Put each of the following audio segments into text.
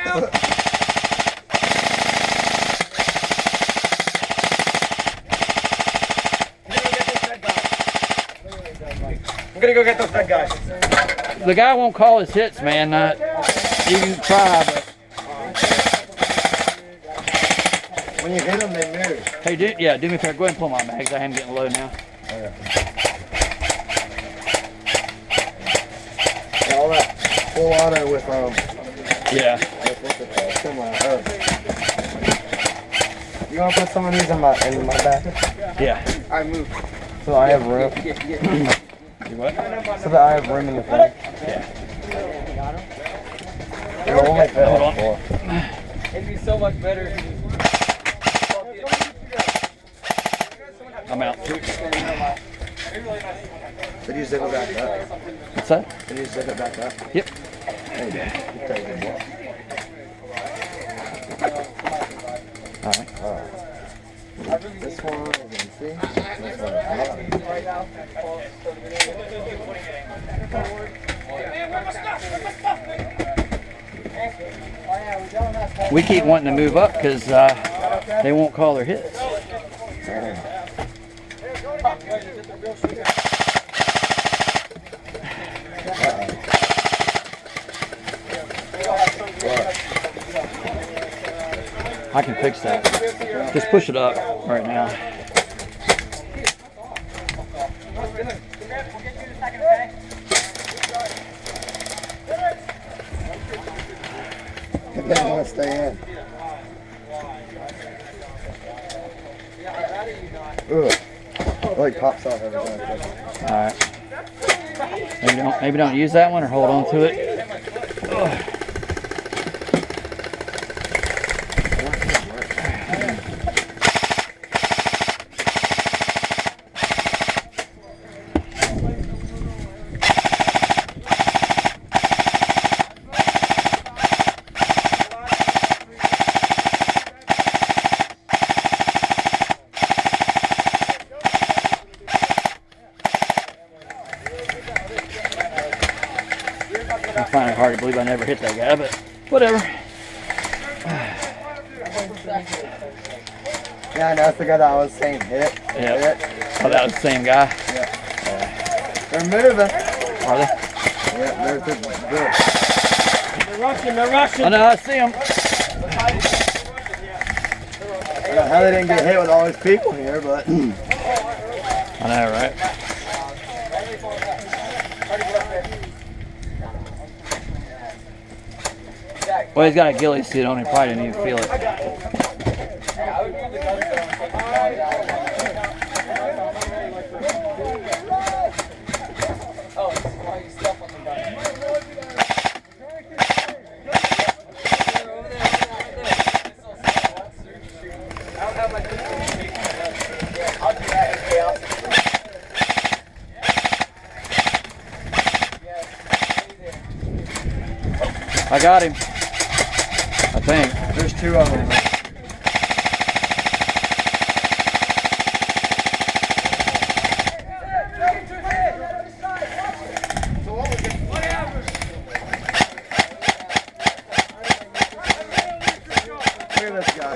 I'm gonna go get those big guys. The guy won't call his hits, man. You can try, but when you hit them, they move. Hey, do me a favor. Go ahead and pull my mags. I am getting low now. Yeah, all that full auto with Yeah. You want to put some of these in my bag? Yeah. I move. So I have room. You what? So that I have room in the thing. Yeah. It'll only fit on 4. It'd be so much better if you I'm out. Did you zip it back up? What's that? Did you zip it back up? Yep. There you go. All right. This one is in C. This one is out. We keep wanting to move up because they won't call their hits. I can fix that. Just push it up right now. It doesn't want to stay in. Ugh. It like pops off every time. All right. Maybe don't use that one or hold on to it. Ugh. I find it hard to believe I never hit that guy, but whatever. Yeah, I know. That's the guy that I was saying hit. Yeah. Oh, that was the same guy? Yeah. They're moving. Are they? Yeah, they're good. They're rushing. I know, I see them. I don't know how they didn't get hit with all these people here, but. I know, right? Well, he's got a ghillie suit on. He probably didn't even feel it. I got him. I think. There's 2 of them. Look at this guy.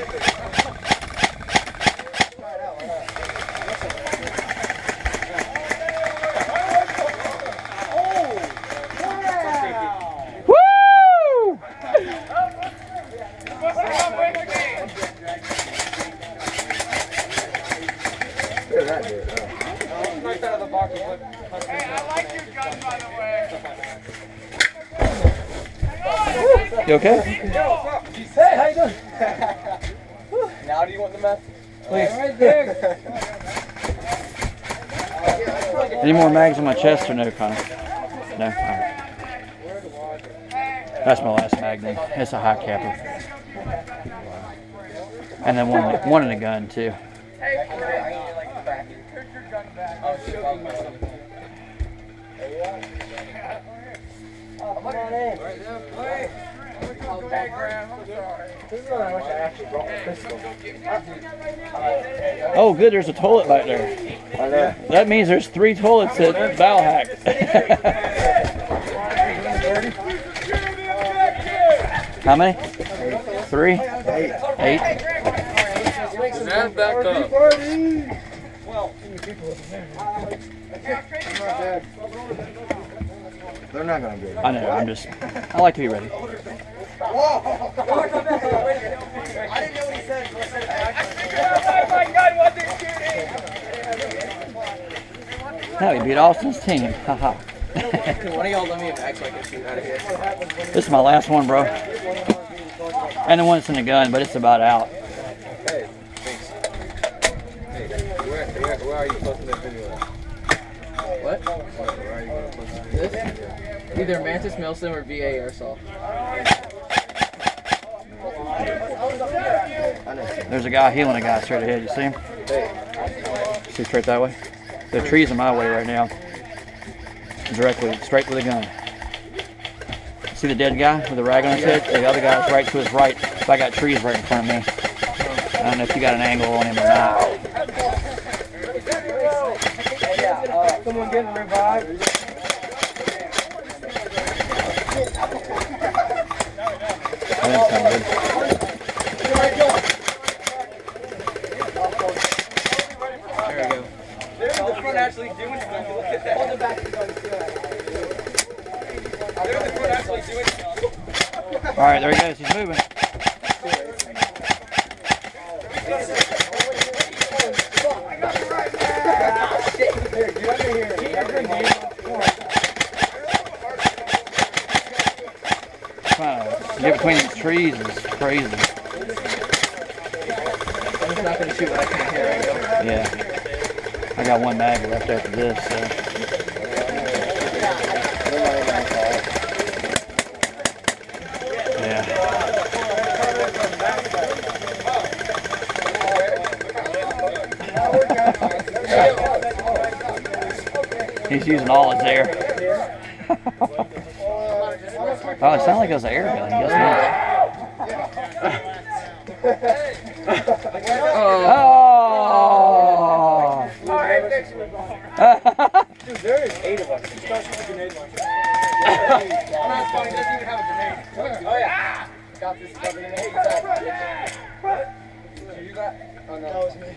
You okay? Hey, how you doing? Now do you want the meth? Please. Right there. Any more mags on my chest or no, Connor? No? All right. That's my last mag then. It's a high capper. And then one in a gun too. Oh, good. There's a toilet back there. That means there's 3 toilets at Ballahack. How many? 3? 8. And back up. They're not gonna get it. I know. I like to be ready. I didn't know what he said. Oh my God, what did you No, he beat Austin's team. Haha. One of y'all let me act like a shoot out of here. This is my last one, bro. And the one that's in the gun, but it's about out. Hey, thanks. Hey, where are you posting this video at? What? Where are you going to post this? Either Mantis Milsim or VA Airsoft. There's a guy healing a guy straight ahead. You see him? Hey. See straight that way? The tree's in my way right now. Directly, straight with a gun. See the dead guy with the rag on his head? The other guy's right to his right. So I got trees right in front of me. I don't know if you got an angle on him or not. Someone get revived. That didn't sound good. There we go. They're in the front actually doing stuff. Look at that. Hold it back. They're in the front actually doing stuff. All right, there he goes. He's moving. Trying to get between these trees is crazy. I'm just not going to shoot what I can't hear right now. Yeah. I got one mag left after this, so. Yeah. He's using all his air. Oh, it sounded like it was an air gun. Guess not. Dude, there is 8 of us. It's not a grenade launcher. I'm not funny, it doesn't even have a grenade. Oh yeah. Got this covered in 8. Did you do that? Oh no. That was me.